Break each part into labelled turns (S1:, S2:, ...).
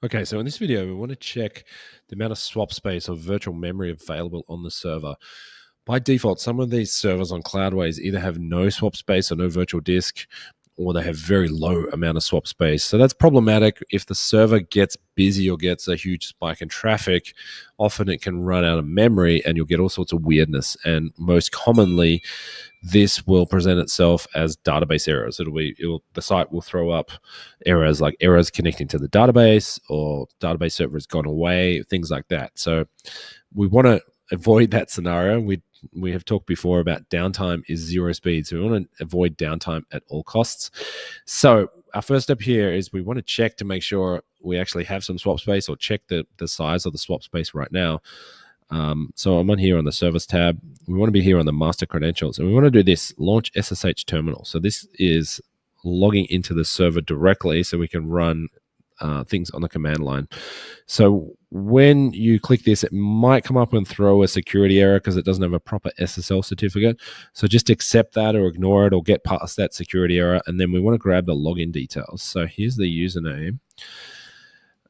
S1: Okay, so in this video, we want to check the amount of swap space or virtual memory available on the server. By default, some of these servers on CloudWays either have no swap space or no virtual disk, or they have very low amount of swap space. So that's problematic. If the server gets busy or gets a huge spike in traffic, often it can run out of memory and you'll get all sorts of weirdness. And most commonly, this will present itself as database errors. The site will throw up errors like errors connecting to the database or database server has gone away, things like that. So we want to avoid that scenario. We have talked before about downtime is zero speed. So we want to avoid downtime at all costs. So our first step here is we want to check to make sure we actually have some swap space, or check the size of the swap space right now. So I'm on here on the service tab. We want to be here on the master credentials, and we want to do this launch SSH terminal. So this is logging into the server directly so we can run things on the command line. So when you click this, it might come up and throw a security error because it doesn't have a proper SSL certificate. So just accept that or ignore it or get past that security error. And then we want to grab the login details. So here's the username.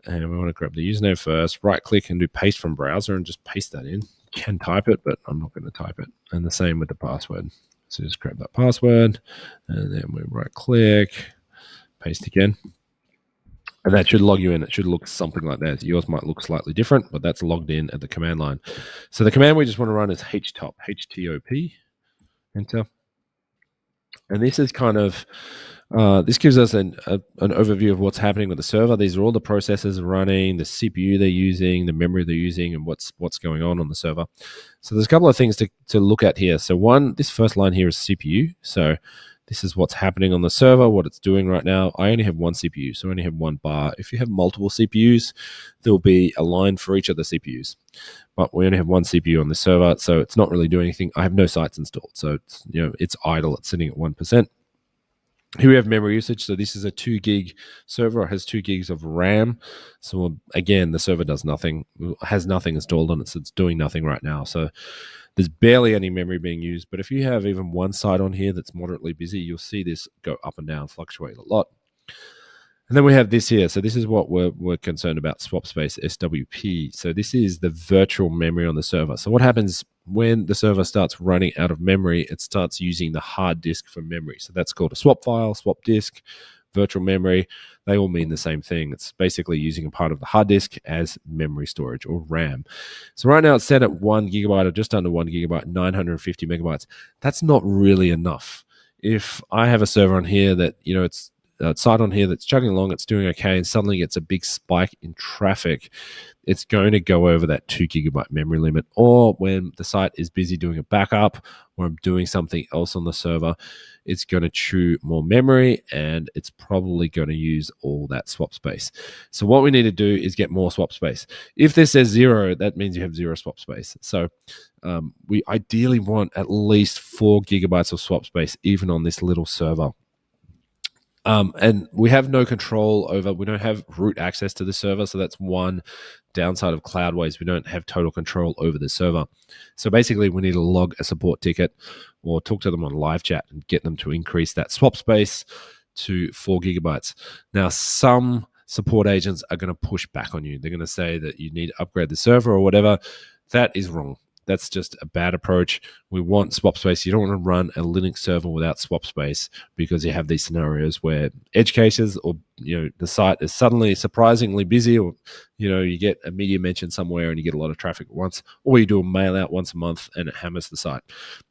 S1: And we want to grab the username first, right click and do paste from browser and just paste that in. You can type it, but I'm not going to type it. And the same with the password. So just grab that password and then we right click, paste again. And that should log you in. It should look something like that. Yours might look slightly different, but that's logged in at the command line. So the command we just want to run is htop, H-T-O-P, enter. And this is kind of, this gives us an overview of what's happening with the server. These are all the processes running, the CPU they're using, the memory they're using, and what's going on the server. So there's a couple of things to look at here. So one, this first line here is CPU. So this is what's happening on the server, what it's doing right now. I only have one CPU, so I only have one bar. If you have multiple CPUs, there'll be a line for each of the CPUs. But we only have one CPU on the server, so it's not really doing anything. I have no sites installed, so it's idle. It's sitting at 1%. Here we have memory usage. So this is a 2 gig server. It has 2 gigs of RAM. So again, the server does nothing, has nothing installed on it. So it's doing nothing right now. So there's barely any memory being used. But if you have even one site on here that's moderately busy, you'll see this go up and down, fluctuate a lot. And then we have this here. So this is what we're concerned about, swap space, SWP. So this is the virtual memory on the server. So what happens when the server starts running out of memory? It starts using the hard disk for memory. So that's called a swap file, swap disk, virtual memory. They all mean the same thing. It's basically using a part of the hard disk as memory storage, or RAM. So right now it's set at 1 gigabyte or just under 1 gigabyte, 950 megabytes. That's not really enough. If I have a server on here that, it's site on here that's chugging along, it's doing okay, and suddenly gets a big spike in traffic, it's going to go over that 2 gigabyte memory limit. Or when the site is busy doing a backup or doing something else on the server, it's going to chew more memory and it's probably going to use all that swap space. So what we need to do is get more swap space. If this says 0, that means you have 0 swap space. So we ideally want at least 4 gigabytes of swap space, even on this little server. And we have no control over, we don't have root access to the server. So that's one downside of CloudWays. We don't have total control over the server. So basically we need to log a support ticket or talk to them on live chat and get them to increase that swap space to 4 gigabytes. Now, some support agents are going to push back on you. They're going to say that you need to upgrade the server or whatever. That is wrong. That's just a bad approach. We want swap space. You don't want to run a Linux server without swap space, because you have these scenarios where edge cases, or the site is suddenly surprisingly busy, or you get a media mention somewhere and you get a lot of traffic at once, or you do a mail out once a month and it hammers the site.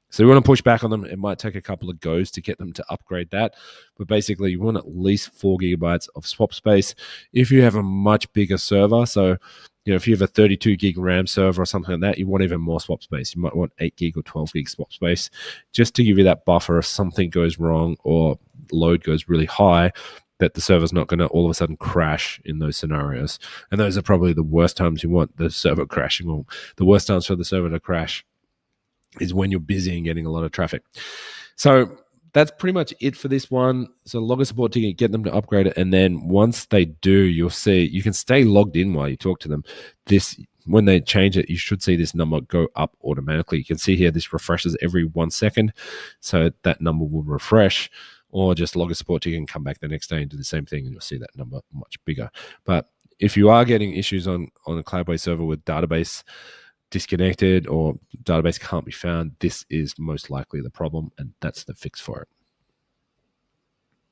S1: So we want to push back on them. It might take a couple of goes to get them to upgrade that, but basically you want at least 4 gigabytes of swap space. If you have a much bigger server, so if you have a 32 gig RAM server or something like that, you want even more swap space. You might want 8 gig or 12 gig swap space, just to give you that buffer if something goes wrong or load goes really high, that the server's not going to all of a sudden crash in those scenarios. And those are probably the worst times you want the server crashing, or the worst times for the server to crash is when you're busy and getting a lot of traffic. So that's pretty much it for this one. So log a support ticket, get them to upgrade it, and then once they do, you'll see you can stay logged in while you talk to them. When they change it, you should see this number go up automatically. You can see here this refreshes every 1 second, so that number will refresh. Or just log a support ticket and come back the next day and do the same thing, and you'll see that number much bigger. But if you are getting issues on a CloudWays server with database disconnected or database can't be found, this is most likely the problem, and that's the fix for it.